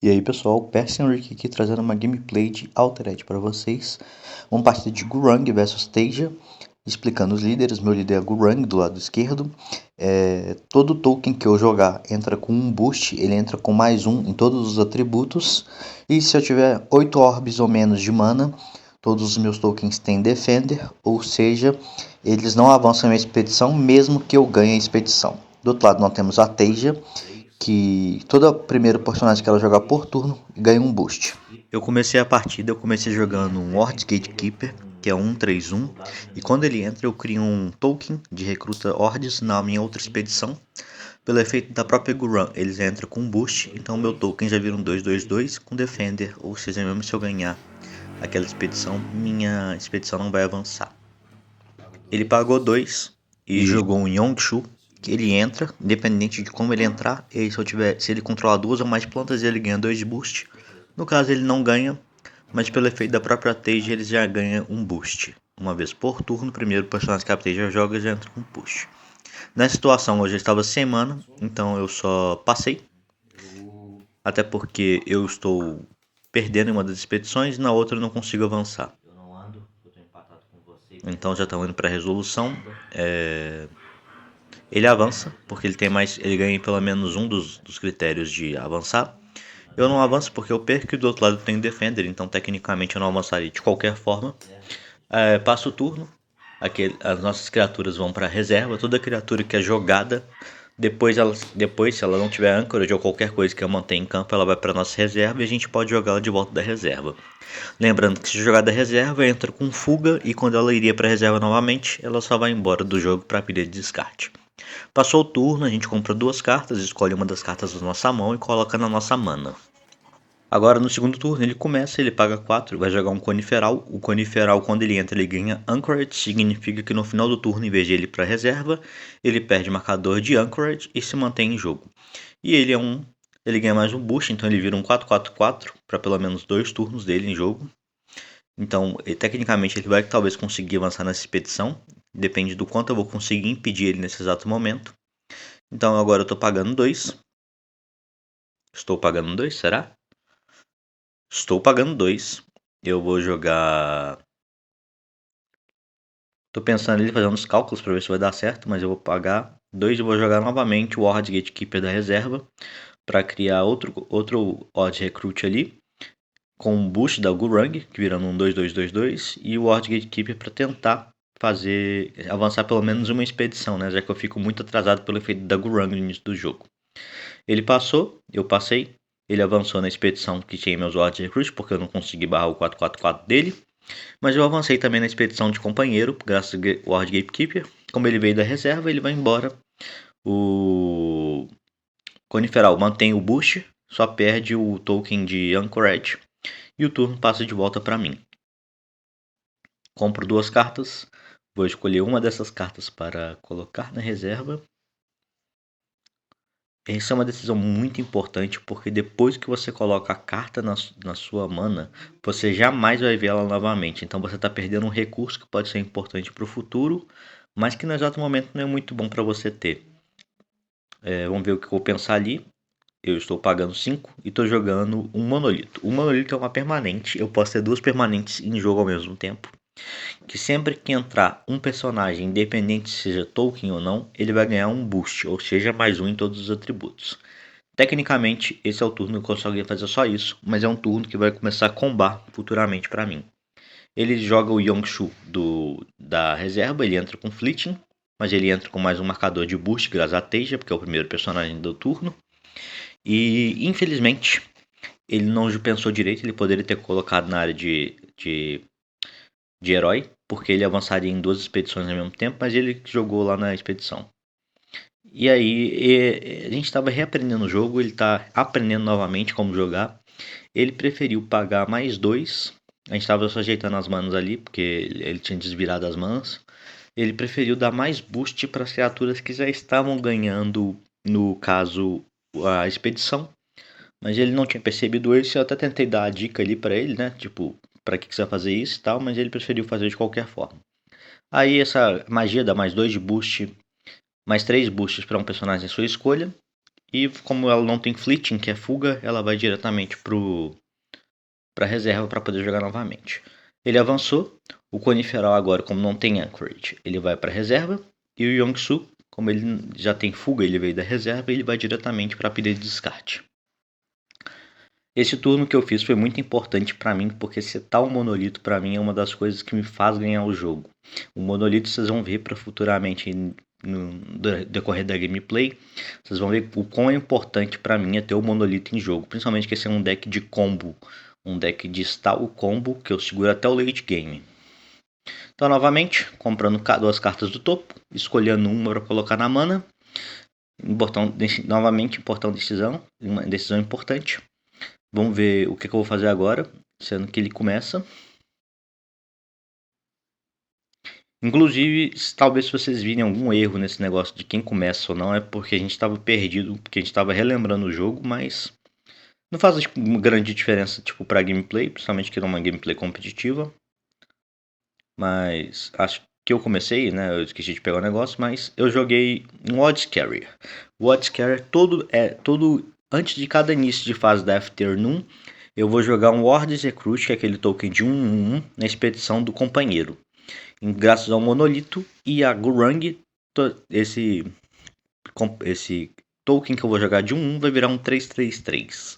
E aí pessoal, Percy Henrique aqui trazendo uma gameplay de Altered para vocês. Uma partida de Gurung versus Tasia, explicando os líderes. Meu líder é Gurung do lado esquerdo. Todo token que eu jogar entra com um boost, ele entra com mais um em todos os atributos. E se eu tiver 8 orbes ou menos de mana, todos os meus tokens têm Defender, ou seja, eles não avançam a expedição mesmo que eu ganhe a expedição. Do outro lado nós temos a Tasia, que todo primeiro personagem que ela jogar por turno ganha um boost. Eu comecei a partida, jogando um Hordes Gatekeeper, que é um 1/3/1, e quando ele entra eu crio um token de recruta Hordes na minha outra expedição. Pelo efeito da própria Gurung, eles entram com um boost, então meu token já vira um 2/2/2 com Defender, ou seja, mesmo se eu ganhar aquela expedição, minha expedição não vai avançar. Ele pagou 2 e jogou um Yongchu, que ele entra, independente de como ele entrar, e se ele controlar 2 ou mais plantas, ele ganha 2 de boost. No caso ele não ganha, mas pelo efeito da própria Tage ele já ganha um boost. Uma vez por turno, o primeiro personagem que a Tage joga já entra com push. Nessa situação eu já estava sem mana, então eu só passei. Até porque eu estou perdendo em uma das expedições, na outra eu não consigo avançar. Então já estamos indo para a resolução. Ele avança, porque ele ganha pelo menos um dos critérios de avançar. Eu não avanço porque eu perco e do outro lado tem Defender, então tecnicamente eu não avançaria de qualquer forma. Passa o turno, as nossas criaturas vão para a reserva. Toda criatura que é jogada, depois se ela não tiver Anchorage ou qualquer coisa que eu mantenha em campo, ela vai para a nossa reserva e a gente pode jogá-la de volta da reserva. Lembrando que se jogar da reserva, entra com fuga e quando ela iria para a reserva novamente, ela só vai embora do jogo para a pilha de descarte. Passou o turno, a gente compra 2 cartas, escolhe uma das cartas da nossa mão e coloca na nossa mana. Agora no segundo turno ele começa, ele paga 4, vai jogar um Coniferal. O Coniferal, quando ele entra, ele ganha Anchorage, significa que no final do turno, em vez de ele ir para a reserva, ele perde marcador de Anchorage e se mantém em jogo. E ele ganha mais um boost, então ele vira um 4/4/4 para pelo menos 2 turnos dele em jogo. Então, tecnicamente, ele vai talvez conseguir avançar nessa expedição. Depende do quanto eu vou conseguir impedir ele nesse exato momento. Então, agora eu estou pagando 2. Estou pagando 2, será? Estou pagando 2. Eu vou jogar... Estou pensando em fazer uns cálculos para ver se vai dar certo, mas eu vou pagar 2 e vou jogar novamente o Horde Gatekeeper da reserva para criar outro Horde Recruit ali, com um boost da Gurung, que virando um 2/2/2/2, e o Horde Gatekeeper para tentar avançar pelo menos uma expedição, né? Já que eu fico muito atrasado pelo efeito da Gurung no início do jogo. Ele passou, eu passei, ele avançou na expedição que tinha meus Horde Recruit, porque eu não consegui barrar o 4/4/4 dele. Mas eu avancei também na expedição de companheiro, graças ao Horde Gatekeeper. Como ele veio da reserva, ele vai embora. O Coniferal mantém o boost, só perde o token de Anchorage. E o turno passa de volta para mim. Compro 2 cartas. Vou escolher uma dessas cartas para colocar na reserva. Essa é uma decisão muito importante, porque depois que você coloca a carta na sua mana, você jamais vai ver ela novamente. Então você está perdendo um recurso que pode ser importante para o futuro, mas que no exato momento não é muito bom para você ter. Vamos ver o que eu vou pensar ali. Eu estou pagando 5 e estou jogando um monolito. O monolito é uma permanente. Eu posso ter 2 permanentes em jogo ao mesmo tempo. Que sempre que entrar um personagem, independente seja token ou não, ele vai ganhar um boost, ou seja, mais um em todos os atributos. Tecnicamente, esse é o turno que eu consegui fazer só isso, mas é um turno que vai começar a combar futuramente para mim. Ele joga o Yongchu da reserva, ele entra com Fleeting, mas ele entra com mais um marcador de boost, graças a Teja, porque é o primeiro personagem do turno. E, infelizmente, ele não pensou direito, ele poderia ter colocado na área de herói, porque ele avançaria em 2 expedições ao mesmo tempo, mas ele jogou lá na expedição. E aí, a gente estava reaprendendo o jogo, ele está aprendendo novamente como jogar. Ele preferiu pagar mais 2. A gente estava só ajeitando as manas ali, porque ele tinha desvirado as manas. Ele preferiu dar mais boost para as criaturas que já estavam ganhando, no caso, a expedição. Mas ele não tinha percebido isso, eu até tentei dar a dica ali para ele, né? Tipo, para que você vai fazer isso e tal, mas ele preferiu fazer de qualquer forma. Aí essa magia dá mais 2 de boost, mais 3 boosts para um personagem à sua escolha. E como ela não tem fleeting, que é fuga, ela vai diretamente pra reserva para poder jogar novamente. Ele avançou. O Coniferal agora, como não tem Anchorage, ele vai para reserva. E o Yongsu, como ele já tem fuga, ele veio da reserva, ele vai diretamente para a pilha de descarte. Esse turno que eu fiz foi muito importante para mim, porque setar o monolito para mim é uma das coisas que me faz ganhar o jogo. O monolito vocês vão ver para futuramente no decorrer da gameplay, vocês vão ver o quão é importante para mim é ter o monolito em jogo, principalmente que esse é um deck de combo, um deck de stall combo que eu seguro até o late game. Então novamente, comprando duas cartas do topo, escolhendo uma para colocar na mana, novamente importante decisão, uma decisão importante. Vamos ver o que eu vou fazer agora, sendo que ele começa. Inclusive, talvez se vocês virem algum erro nesse negócio de quem começa ou não, é porque a gente estava perdido, porque a gente estava relembrando o jogo, mas não faz tipo, uma grande diferença tipo, para gameplay, principalmente que era uma gameplay competitiva. Mas acho que eu comecei, né? Eu esqueci de pegar o negócio, mas eu joguei um Odds Carrier. O Odds Carrier todo antes de cada início de fase da Afternoon, eu vou jogar um Wards Recruit, que é aquele token de 1/1 na expedição do companheiro. Graças ao monolito e a Gurung, esse token que eu vou jogar de 1/1 vai virar um 3/3/3.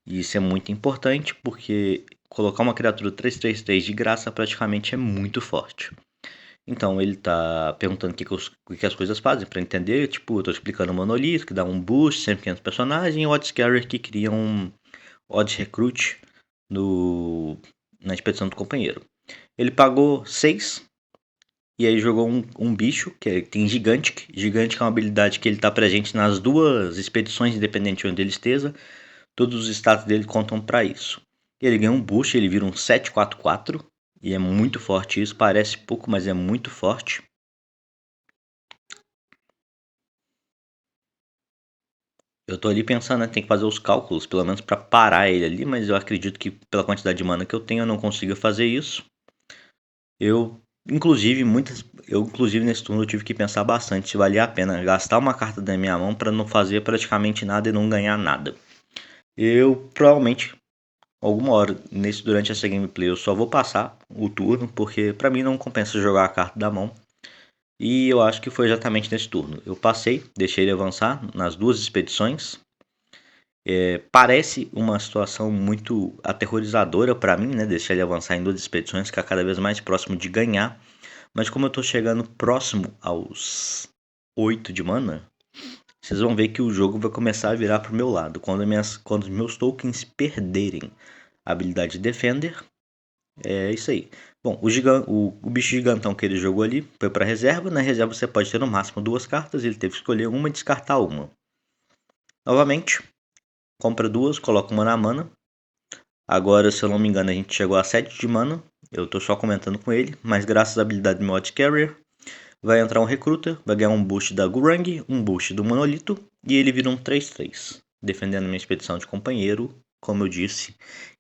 E isso é muito importante porque colocar uma criatura 3/3/3 de graça praticamente é muito forte. Então ele tá perguntando o que as coisas fazem para entender. Tipo, eu tô explicando o monolito, que dá um boost sempre que entra o personagem, e o Odds Carrier que cria um Odds Recruit na expedição do companheiro. Ele pagou 6 e aí jogou um bicho, que tem Gigantic. Gigantic é uma habilidade que ele está presente nas duas expedições, independente de onde ele esteja. Todos os status dele contam para isso. Ele ganha um boost, ele vira um 7/4/4. E é muito forte isso. Parece pouco, mas é muito forte. Eu tô ali pensando, né? Tem que fazer os cálculos, pelo menos para parar ele ali. Mas eu acredito que pela quantidade de mana que eu tenho, eu não consiga fazer isso. Inclusive nesse turno eu tive que pensar bastante se valia a pena gastar uma carta da minha mão para não fazer praticamente nada e não ganhar nada. Eu provavelmente alguma hora durante essa gameplay eu só vou passar o turno porque para mim não compensa jogar a carta da mão. E eu acho que foi exatamente nesse turno. Eu passei, deixei ele avançar nas duas expedições. Parece uma situação muito aterrorizadora para mim, né? Deixar ele avançar em duas expedições, ficar cada vez mais próximo de ganhar. Mas como eu tô chegando próximo aos 8 de mana, vocês vão ver que o jogo vai começar a virar pro meu lado. Quando os meus tokens perderem a habilidade Defender, é isso aí. Bom, o bicho gigantão que ele jogou ali foi para reserva. Na reserva você pode ter no máximo duas cartas. Ele teve que escolher uma e descartar uma. Novamente, compra duas, coloca uma na mana. Agora, se eu não me engano, a gente chegou a 7 de mana. Eu tô só comentando com ele, mas graças à habilidade do Mod Carrier, vai entrar um recruta, vai ganhar um boost da Gurung, um boost do Monolito, e ele vira um 3/3, defendendo minha expedição de companheiro. Como eu disse,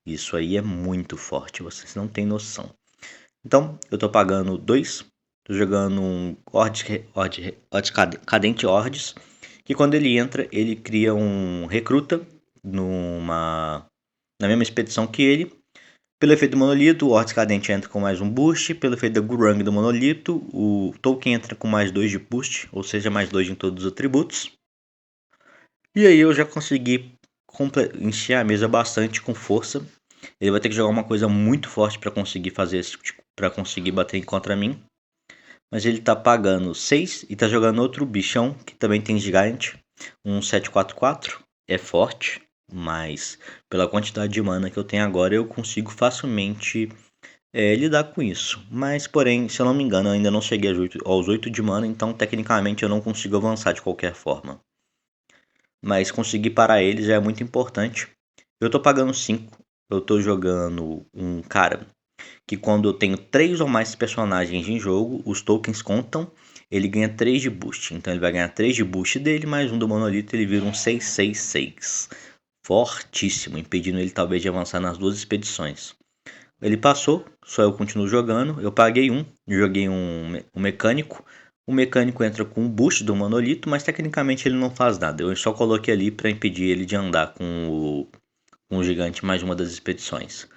isso aí é muito forte, vocês não têm noção. Então, eu tô pagando 2, tô jogando um Cadente Hordes, que quando ele entra, ele cria um recruta na mesma expedição que ele. Pelo efeito do monolito, o Hordes Cadente entra com mais um boost. Pelo efeito da Gurung do monolito, o Tolkien entra com mais 2 de boost, ou seja, mais 2 em todos os atributos. E aí eu já consegui encher a mesa bastante com força. Ele vai ter que jogar uma coisa muito forte para conseguir fazer para conseguir bater contra mim. Mas ele tá pagando 6 e tá jogando outro bichão que também tem gigante, um 7/4/4. É forte, mas pela quantidade de mana que eu tenho agora eu consigo facilmente lidar com isso. Mas porém, se eu não me engano, eu ainda não cheguei aos 8 de mana, então tecnicamente eu não consigo avançar de qualquer forma. Mas conseguir parar ele já é muito importante. Eu tô pagando 5, eu tô jogando um cara que quando eu tenho 3 ou mais personagens em jogo, os tokens contam, ele ganha 3 de boost. Então ele vai ganhar 3 de boost dele, mais um do monolito, ele vira um 6/6/6. Fortíssimo, impedindo ele talvez de avançar nas duas expedições. Ele passou, só eu continuo jogando. Eu paguei joguei um mecânico, O mecânico entra com o boost do monolito, mas tecnicamente ele não faz nada. Eu só coloquei ali para impedir ele de andar com o gigante mais uma das expedições.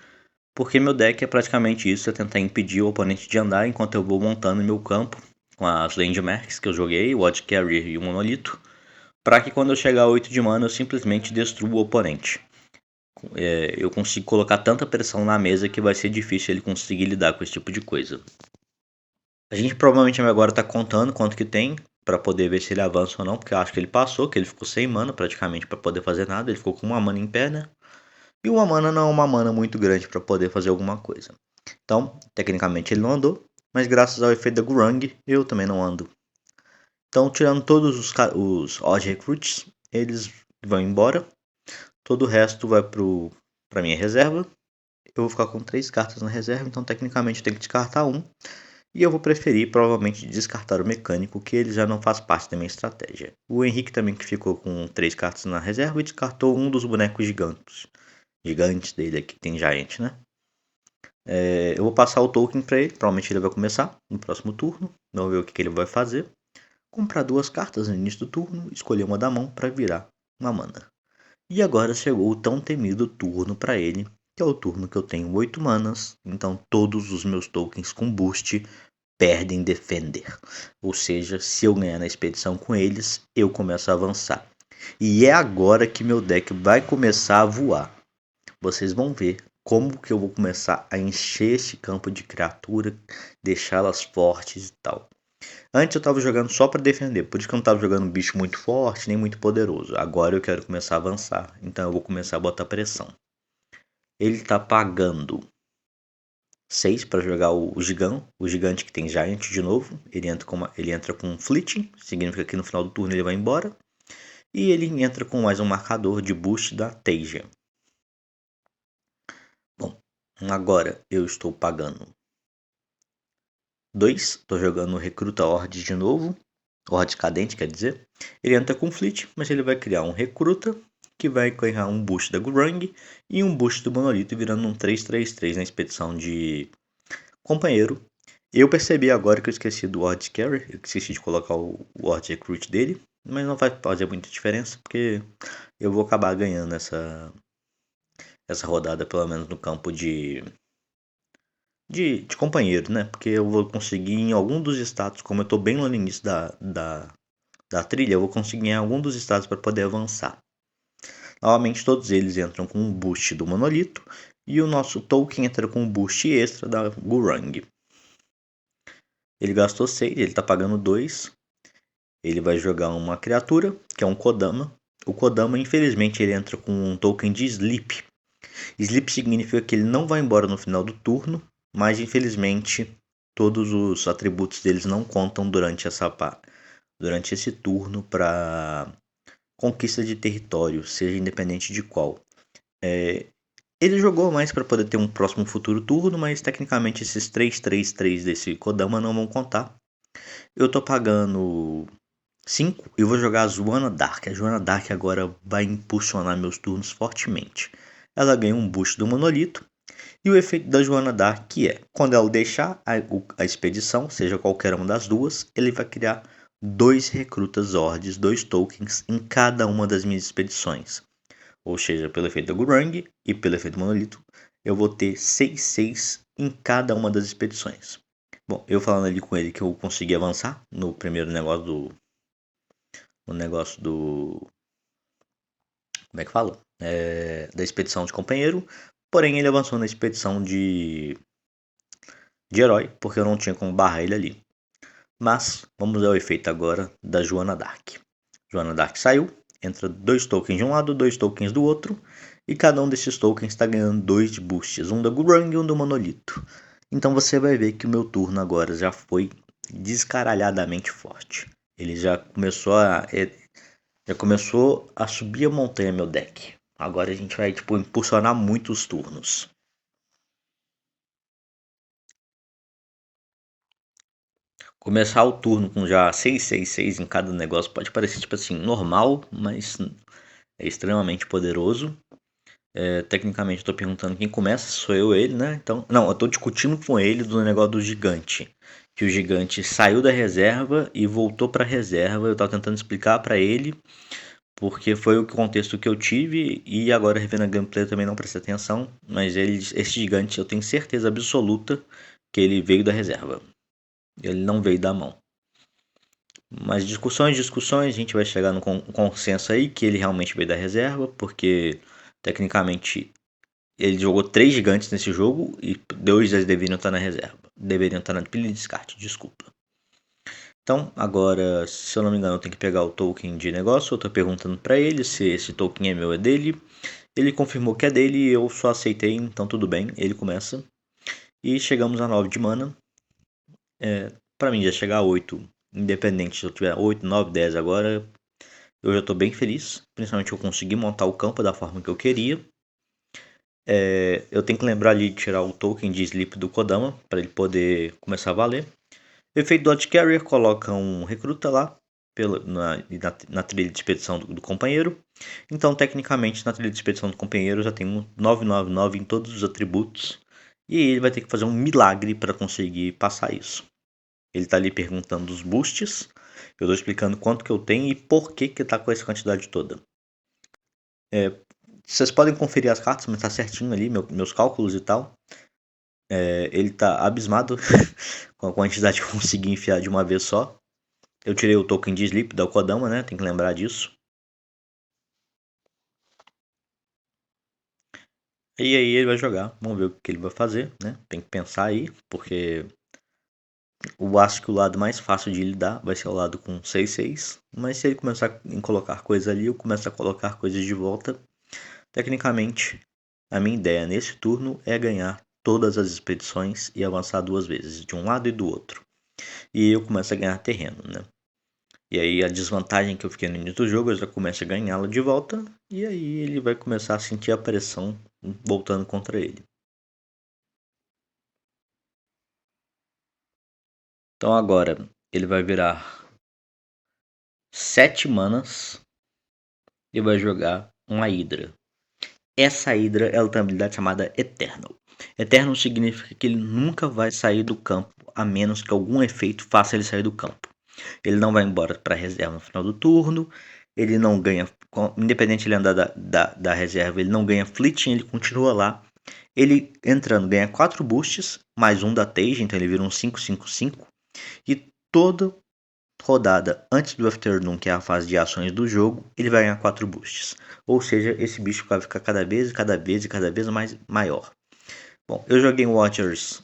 Porque meu deck é praticamente isso, é tentar impedir o oponente de andar enquanto eu vou montando meu campo com as Landmarks que eu joguei, o Odd Carrier e o Monolito, para que quando eu chegar a 8 de mana eu simplesmente destrua o oponente. Eu consigo colocar tanta pressão na mesa que vai ser difícil ele conseguir lidar com esse tipo de coisa. A gente provavelmente agora tá contando quanto que tem para poder ver se ele avança ou não, porque eu acho que ele passou, que ele ficou sem mana praticamente para poder fazer nada, ele ficou com uma mana em pé, né? E uma mana não é uma mana muito grande para poder fazer alguma coisa. Então, tecnicamente ele não andou, mas graças ao efeito da Gurung, eu também não ando. Então, tirando todos os Odd Recruits, eles vão embora. Todo o resto vai para minha reserva. Eu vou ficar com 3 cartas na reserva, então tecnicamente eu tenho que descartar um. E eu vou preferir provavelmente descartar o mecânico, que ele já não faz parte da minha estratégia. O Henrique também que ficou com 3 cartas na reserva e descartou um dos bonecos gigantes dele aqui, que tem Giant, né? Eu vou passar o token para ele, provavelmente ele vai começar no próximo turno. Vamos ver o que ele vai fazer. Comprar 2 cartas no início do turno, escolher uma da mão para virar uma mana. E agora chegou o tão temido turno para ele, que é o turno que eu tenho 8 manas, então todos os meus tokens com boost perdem Defender. Ou seja, se eu ganhar na expedição com eles, eu começo a avançar. E é agora que meu deck vai começar a voar. Vocês vão ver como que eu vou começar a encher esse campo de criatura, deixá-las fortes e tal. Antes eu estava jogando só para defender, por isso que eu não estava jogando um bicho muito forte, nem muito poderoso. Agora eu quero começar a avançar, então eu vou começar a botar pressão. Ele está pagando 6 para jogar o gigante que tem Giant de novo. Ele entra com Fleeting, significa que no final do turno ele vai embora. E ele entra com mais um marcador de boost da Teja. Bom, agora eu estou pagando 2, estou jogando Recruta Horde de novo. Horde Cadente, quer dizer. Ele entra com Fleet, mas ele vai criar um Recruta, que vai ganhar um boost da Gurung e um boost do Monolito, virando um 3/3/3 na expedição de companheiro. Eu percebi agora que eu esqueci do Horde Carry, eu esqueci de colocar o Horde Recruit dele, mas não vai fazer muita diferença, porque eu vou acabar ganhando essa rodada, pelo menos no campo de companheiro, né? Porque eu vou conseguir em algum dos status, como eu tô bem lá no início da trilha, eu vou conseguir em algum dos status para poder avançar. Novamente, todos eles entram com um boost do Monolito e o nosso token entra com um boost extra da Gurung. Ele gastou 6, ele está pagando 2. Ele vai jogar uma criatura, que é um Kodama. O Kodama, infelizmente, ele entra com um token de Sleep. Sleep significa que ele não vai embora no final do turno, mas infelizmente todos os atributos deles não contam durante esse turno para conquista de território, seja independente de qual. Ele jogou mais para poder ter um próximo futuro turno, mas tecnicamente esses 3/3/3 desse Kodama não vão contar. Eu tô pagando 5 e vou jogar a Joana Dark. A Joana Dark agora vai impulsionar meus turnos fortemente. Ela ganha um boost do Monolito. E o efeito da Joana Dark é, quando ela deixar a expedição, seja qualquer uma das duas, ele vai criar 2 recrutas Hordes, 2 tokens em cada uma das minhas expedições. Ou seja, pelo efeito da Gurung e pelo efeito do Monolito, eu vou ter 6/6 em cada uma das expedições. Bom, eu falando ali com ele que eu consegui avançar no primeiro negócio como é que fala? Da expedição de companheiro. Porém, ele avançou na expedição de herói, porque eu não tinha como barrar ele ali. Mas, vamos ao efeito agora da Joana Dark. Joana Dark saiu, entra 2 tokens de um lado, 2 tokens do outro, e cada um desses tokens está ganhando 2 de boosts, um da Gurung e um do Monolito. Então você vai ver que o meu turno agora já foi descaralhadamente forte. Ele já começou a subir a montanha meu deck. Agora a gente vai impulsionar muito os turnos. Começar o turno com já 6/6/6 em cada negócio pode parecer normal, mas é extremamente poderoso. Tecnicamente eu tô perguntando quem começa, sou eu ou ele, né? Então, não, eu tô discutindo com ele do negócio do gigante. que o gigante saiu da reserva e voltou para a reserva. Eu estava tentando explicar para ele, porque foi o contexto que eu tive, e agora revendo a gameplay eu também não prestei atenção, mas esse gigante eu tenho certeza absoluta que ele veio da reserva. Ele não veio da mão. Mas discussões, a gente vai chegar no consenso aí que ele realmente veio da reserva, porque tecnicamente ele jogou 3 gigantes nesse jogo e 2 deles deveriam estar na reserva. Deveriam estar na pilha de descarte, desculpa. Então, agora, se eu não me engano, eu tenho que pegar o token de negócio. Eu estou perguntando para ele se esse token é meu ou é dele. Ele confirmou que é dele e eu só aceitei, então tudo bem. Ele começa. E chegamos a 9 de mana. Para mim já chegar a 8, independente se eu tiver 8, 9, 10 agora, eu já estou bem feliz. Principalmente eu consegui montar o campo da forma que eu queria. Eu tenho que lembrar ali de tirar o token de sleep do Kodama para ele poder começar a valer. O efeito Dodge Carrier coloca um recruta lá na trilha de expedição do companheiro. Então, tecnicamente, na trilha de expedição do companheiro já tem um 999 em todos os atributos. E ele vai ter que fazer um milagre para conseguir passar isso. Ele está ali perguntando os boosts. Eu estou explicando quanto que eu tenho e por que está com essa quantidade toda. Vocês podem conferir as cartas, mas está certinho ali, meus cálculos e tal. Ele tá abismado com a quantidade que eu consegui enfiar de uma vez só. Eu tirei o token de sleep da Kodama, né? Tem que lembrar disso. E aí ele vai jogar. Vamos ver o que ele vai fazer, né? Tem que pensar aí, porque eu acho que o lado mais fácil de lidar vai ser o lado com 6/6. Mas se ele começar a colocar coisas ali, eu começo a colocar coisas de volta. Tecnicamente, a minha ideia nesse turno é ganhar todas as expedições e avançar 2 vezes, de um lado e do outro. E eu começo a ganhar terreno, né? E aí a desvantagem que eu fiquei no início do jogo, eu já começo a ganhá-la de volta. E aí ele vai começar a sentir a pressão voltando contra ele. Então agora ele vai virar 7 manas e vai jogar uma Hydra. Essa Hydra ela tem uma habilidade chamada Eternal. Eternal significa que ele nunca vai sair do campo, a menos que algum efeito faça ele sair do campo. Ele não vai embora para a reserva no final do turno. Ele não ganha, independente de ele andar da reserva, ele não ganha fleeting, ele continua lá. Ele entrando ganha 4 boosts, mais um da Tage, então ele vira um 5/5/5. E toda rodada antes do Afternoon, que é a fase de ações do jogo, ele vai ganhar 4 boosts. Ou seja, esse bicho vai ficar cada vez mais maior. Bom, eu joguei Watchers.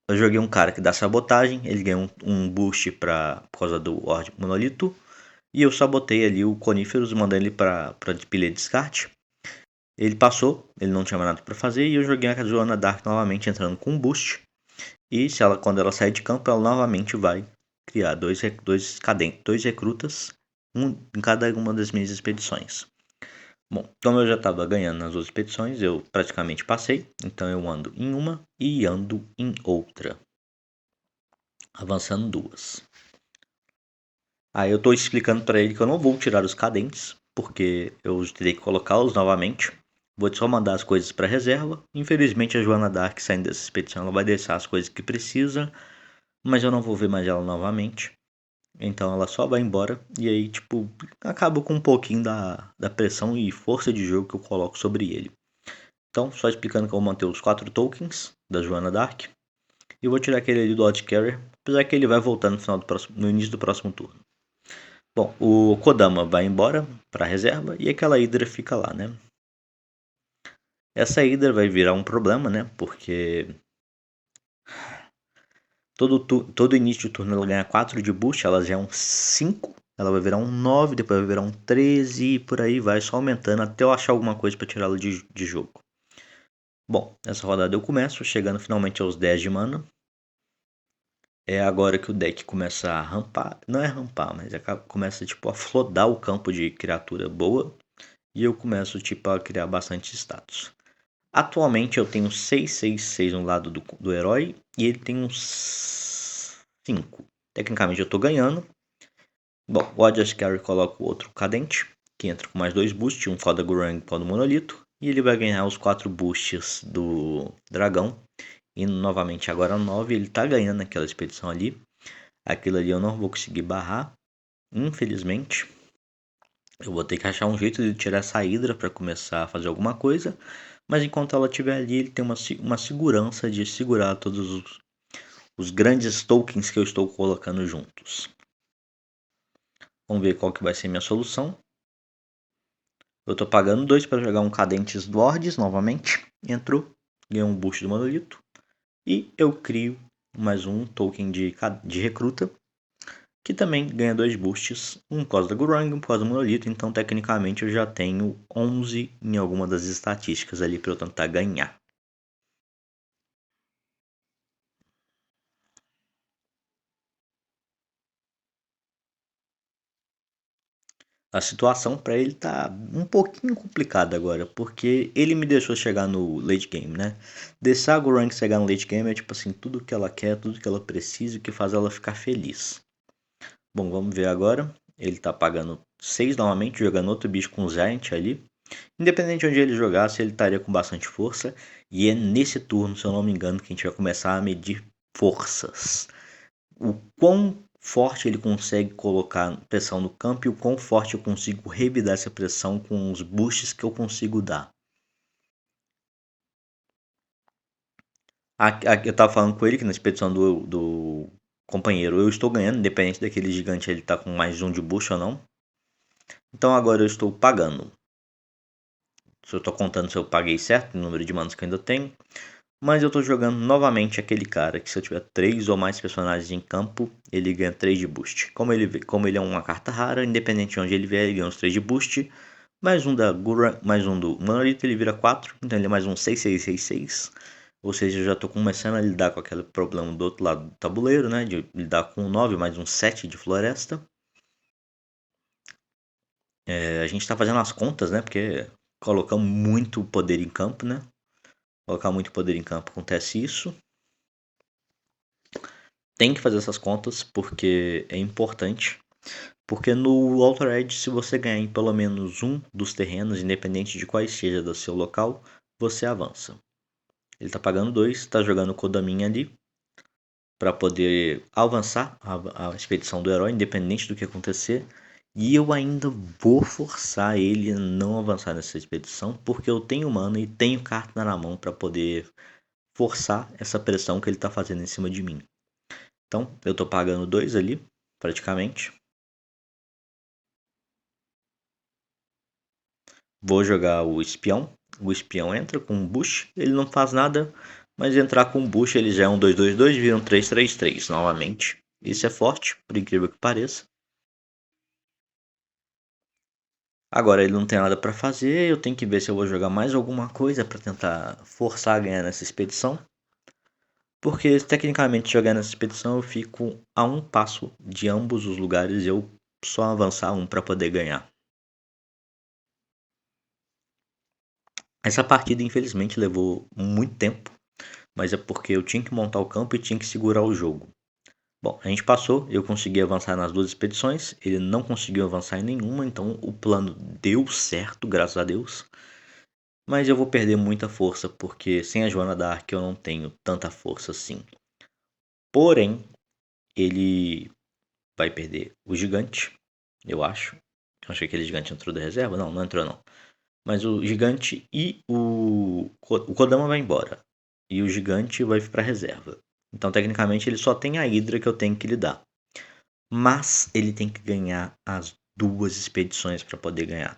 Eu joguei um cara que dá sabotagem, ele ganha um boost por causa do Horde Monolito. E eu sabotei ali o Coníferos, mandando ele pra pilha de descarte. Ele passou, ele não tinha mais nada para fazer. E eu joguei a Joana Dark novamente, entrando com um boost. E quando ela sair de campo, ela novamente vai criar dois recrutas, um em cada uma das minhas expedições. Bom, então eu já estava ganhando nas duas expedições, eu praticamente passei. Então eu ando em uma e ando em outra, avançando 2. Aí eu estou explicando para ele que eu não vou tirar os cadentes, porque eu terei que colocá-los novamente. Vou só mandar as coisas para reserva. Infelizmente a Joana Dark saindo dessa expedição, ela vai deixar as coisas que precisa, mas eu não vou ver mais ela novamente. Então ela só vai embora e aí tipo acaba com um pouquinho da pressão e força de jogo que eu coloco sobre ele. Então só explicando que eu vou manter os 4 tokens da Joana Dark e vou tirar aquele ali do Dodge Carrier, apesar que ele vai voltar no início do próximo turno. Bom, o Kodama vai embora para a reserva e aquela Hydra fica lá, né? Essa Hydra vai virar um problema, né? Porque todo início de turno ela ganha 4 de boost, ela já é um 5, ela vai virar um 9, depois vai virar um 13 e por aí vai, só aumentando até eu achar alguma coisa para tirá-la de jogo. Bom, essa rodada eu começo, chegando finalmente aos 10 de mana. É agora que o deck começa a rampar, não é rampar, mas começa tipo a flodar o campo de criatura boa. E eu começo tipo a criar bastante status. Atualmente eu tenho 6/6/6 no lado do herói e ele tem uns 5. Tecnicamente eu tô ganhando. Bom, o Oddish Carry coloca o outro cadente, que entra com mais 2 boosts, um foda Gurang e um foda Monolito. E ele vai ganhar os 4 boosts do dragão. indo novamente agora 9, ele tá ganhando aquela expedição ali. Aquilo ali eu não vou conseguir barrar, infelizmente. Eu vou ter que achar um jeito de tirar essa Hydra para começar a fazer alguma coisa. Mas enquanto ela estiver ali, ele tem uma segurança de segurar todos os grandes tokens que eu estou colocando juntos. Vamos ver qual que vai ser minha solução. Eu estou pagando 2 para jogar um Cadentes Lords novamente. Entrou, ganhou um boost do monolito. E eu crio mais um token de recruta, que também ganha 2 boosts, um por causa da Gurung, um por causa do monolito. Então tecnicamente eu já tenho 11 em alguma das estatísticas ali para eu tentar ganhar. A situação para ele tá um pouquinho complicada agora, porque ele me deixou chegar no late game, né? Deixar a Gurung chegar no late game é tipo assim, tudo que ela quer, tudo que ela precisa, o que faz ela ficar feliz. Bom, vamos ver agora. Ele tá pagando 6 novamente, jogando outro bicho com o Giant ali. Independente de onde ele jogasse, ele estaria com bastante força. E é nesse turno, se eu não me engano, que a gente vai começar a medir forças. O quão forte ele consegue colocar pressão no campo e o quão forte eu consigo revidar essa pressão com os boosts que eu consigo dar. Eu tava falando com ele que na expedição do companheiro eu estou ganhando, independente daquele gigante ele tá com mais um de boost ou não. Então agora eu estou pagando. Se eu estou contando se eu paguei certo o número de manos que eu ainda tenho. Mas eu estou jogando novamente aquele cara que se eu tiver 3 ou mais personagens em campo, ele ganha 3 de boost. Como ele é uma carta rara, independente de onde ele vier, ele ganha os 3 de boost. Mais um da Gura, mais um do Monolith, ele vira 4. Então ele é mais um 6. Ou seja, eu já estou começando a lidar com aquele problema do outro lado do tabuleiro, né? De lidar com 9 mais um 7 de floresta. A gente está fazendo as contas, né? Porque colocamos muito poder em campo, né? Colocar muito poder em campo acontece isso. Tem que fazer essas contas porque é importante. Porque no Outer Edge, se você ganhar em pelo menos um dos terrenos, independente de quais seja do seu local, você avança. Ele tá pagando 2, tá jogando Kodamin ali para poder avançar a expedição do herói, independente do que acontecer. E eu ainda vou forçar ele a não avançar nessa expedição, porque eu tenho mana e tenho carta na mão para poder forçar essa pressão que ele tá fazendo em cima de mim. Então, eu tô pagando 2 ali, praticamente. Vou jogar o espião. O espião entra com um bush, ele não faz nada, mas entrar com um bush ele já é um 2/2/2, vira um 3/3/3 novamente. Isso é forte, por incrível que pareça. Agora ele não tem nada para fazer, eu tenho que ver se eu vou jogar mais alguma coisa para tentar forçar a ganhar nessa expedição. Porque tecnicamente jogando nessa expedição eu fico a um passo de ambos os lugares e eu só avançar um para poder ganhar. Essa partida infelizmente levou muito tempo, mas é porque eu tinha que montar o campo e tinha que segurar o jogo. Bom, a gente passou, eu consegui avançar nas 2 expedições, ele não conseguiu avançar em nenhuma, então o plano deu certo, graças a Deus. Mas eu vou perder muita força, porque sem a Joana Dark eu não tenho tanta força assim. Porém, ele vai perder o gigante, eu acho. Eu achei que aquele gigante entrou da reserva. Não, não entrou não. Mas o gigante e o Kodama vai embora. E o gigante vai para reserva. Então, tecnicamente, ele só tem a Hydra que eu tenho que lidar. Mas ele tem que ganhar as 2 expedições para poder ganhar.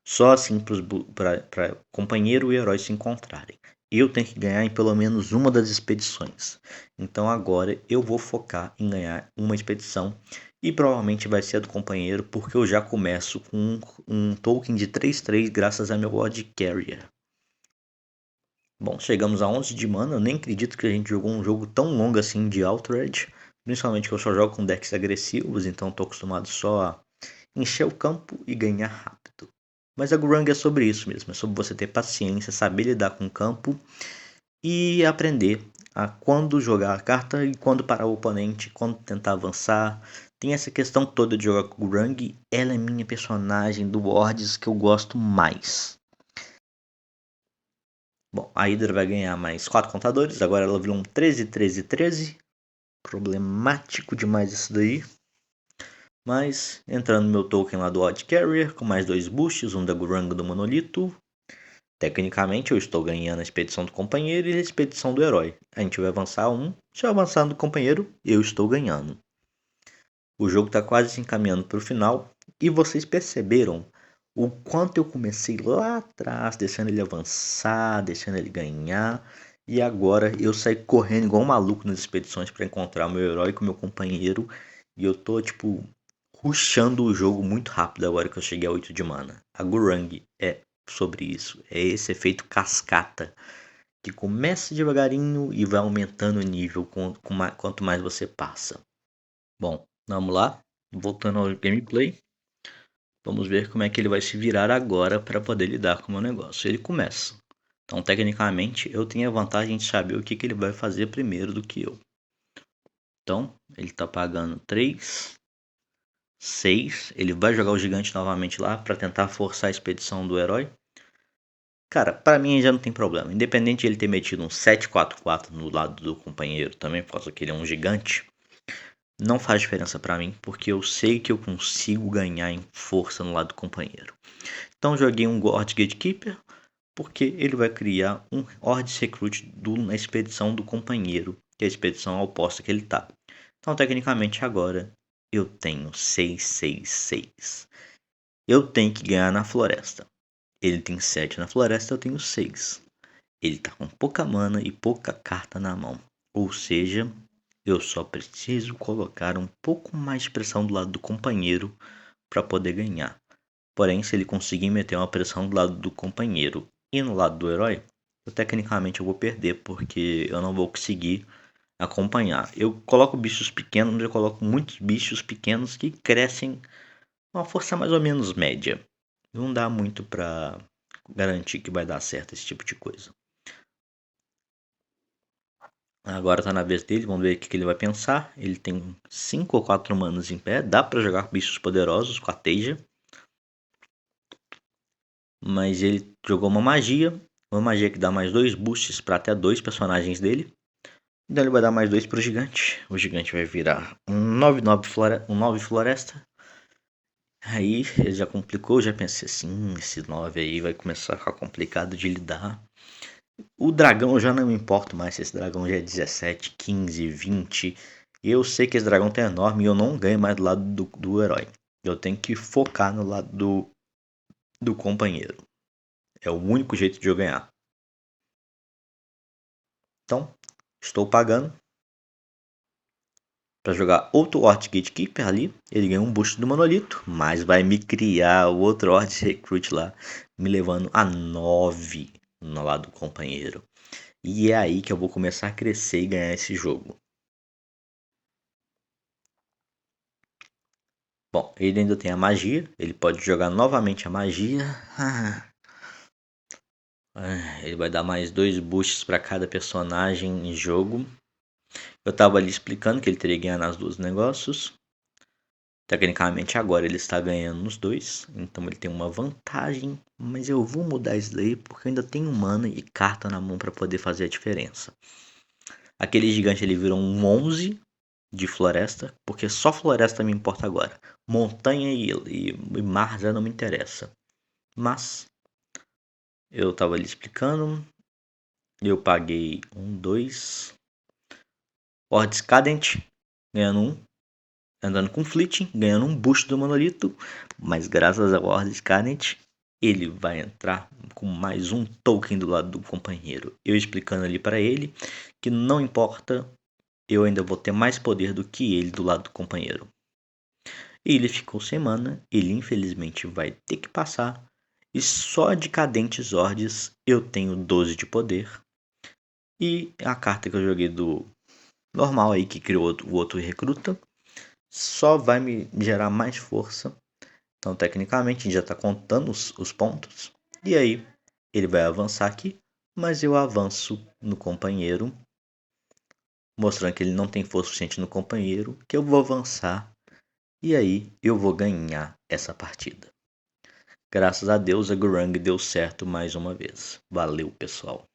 Só assim para companheiro e herói se encontrarem. Eu tenho que ganhar em pelo menos uma das expedições. Então agora eu vou focar em ganhar uma expedição. E provavelmente vai ser a do companheiro, porque eu já começo com um token de 3/3 graças a meu God Carrier. Bom, chegamos a 11 de mana. Eu nem acredito que a gente jogou um jogo tão longo assim de Outrage. Principalmente que eu só jogo com decks agressivos, então estou acostumado só a encher o campo e ganhar rápido. Mas a Gurung é sobre isso mesmo, é sobre você ter paciência, saber lidar com o campo e aprender a quando jogar a carta e quando parar o oponente, quando tentar avançar. Tem essa questão toda de jogar com Gurung, ela é minha personagem do Words que eu gosto mais. Bom, a Hydra vai ganhar mais 4 contadores. Agora ela virou um 13, 13, 13. Problemático demais isso daí. Mas, entrando no meu token lá do Odd Carrier, com mais 2 boosts, um da Guranga do Monolito. Tecnicamente eu estou ganhando a expedição do companheiro e a expedição do herói. A gente vai avançar um. Se eu avançar no companheiro, eu estou ganhando. O jogo está quase se encaminhando para o final. E vocês perceberam o quanto eu comecei lá atrás, deixando ele avançar, deixando ele ganhar. E agora eu saí correndo igual um maluco nas expedições para encontrar o meu herói com o meu companheiro. E eu tô, tipo, rushando o jogo muito rápido agora que eu cheguei a 8 de mana. A Gurang é sobre isso. É esse efeito cascata que começa devagarinho e vai aumentando o nível quanto mais você passa. Bom, vamos lá. Voltando ao gameplay. Vamos ver como é que ele vai se virar agora para poder lidar com o meu negócio. Ele começa. Então, tecnicamente, eu tenho a vantagem de saber o que ele vai fazer primeiro do que eu. Então, ele está pagando 3, 6. Ele vai jogar o gigante novamente lá para tentar forçar a expedição do herói. Cara, pra mim já não tem problema. Independente de ele ter metido um 7-4-4 no lado do companheiro também, por causa que ele é um gigante, não faz diferença pra mim, porque eu sei que eu consigo ganhar em força no lado do companheiro. Então joguei um Horde Gatekeeper, porque ele vai criar um Horde Recruit na expedição do companheiro, que é a expedição oposta que ele tá. Então, tecnicamente, agora eu tenho 6-6-6. Eu tenho que ganhar na floresta. Ele tem 7 na floresta, eu tenho 6. Ele tá com pouca mana e pouca carta na mão. Ou seja, eu só preciso colocar um pouco mais de pressão do lado do companheiro para poder ganhar. Porém, se ele conseguir meter uma pressão do lado do companheiro e no lado do herói, tecnicamente eu vou perder, porque eu não vou conseguir acompanhar. Eu coloco bichos pequenos, mas eu coloco muitos bichos pequenos que crescem uma força mais ou menos média. Não dá muito para garantir que vai dar certo esse tipo de coisa. Agora tá na vez dele, vamos ver o que ele vai pensar. Ele tem 5 ou 4 manas em pé, dá pra jogar bichos poderosos com a Teja. Mas ele jogou uma magia que dá mais 2 boosts para até 2 personagens dele. Então ele vai dar mais 2 pro gigante. O gigante vai virar um 9 floresta. Aí ele já complicou, já pensei assim, esse 9 aí vai começar a ficar complicado de lidar. O dragão eu já não me importo mais se esse dragão já é 17, 15, 20. Eu sei que esse dragão tá enorme e eu não ganho mais do lado do herói. Eu tenho que focar no lado do companheiro. É o único jeito de eu ganhar. Então, estou pagando para jogar outro Horde Gatekeeper ali. Ele ganha um boost do Monolito, mas vai me criar o outro Horde Recruit lá, me levando a 9 no lado do companheiro. E é aí que eu vou começar a crescer e ganhar esse jogo. Bom, ele ainda tem a magia. Ele pode jogar novamente a magia. Ele vai dar mais 2 boosts para cada personagem em jogo. Eu tava ali explicando que ele teria que ganhar nas duas negócios. Tecnicamente agora ele está ganhando nos dois. Então ele tem uma vantagem. Mas eu vou mudar isso daí porque eu ainda tenho mana e carta na mão para poder fazer a diferença. Aquele gigante ele virou um 11 de floresta, porque só floresta me importa agora. Montanha e mar já não me interessa. Mas eu tava ali explicando. Eu paguei 1, 2. Hordes Cadent, ganhando 1. Andando com Fleeting, ganhando um boost do Monolito. Mas graças ao Hordes Cadent, ele vai entrar com mais um token do lado do companheiro. Eu explicando ali para ele que não importa, eu ainda vou ter mais poder do que ele do lado do companheiro. Ele ficou sem mana, ele infelizmente vai ter que passar. E só de Cadentes Hordes eu tenho 12 de poder. E a carta que eu joguei do normal aí, que criou o outro recruta, só vai me gerar mais força. Então, tecnicamente, a gente já está contando os pontos. E aí, ele vai avançar aqui, mas eu avanço no companheiro, mostrando que ele não tem força suficiente no companheiro, que eu vou avançar. E aí, eu vou ganhar essa partida. Graças a Deus, a Gurang deu certo mais uma vez. Valeu, pessoal.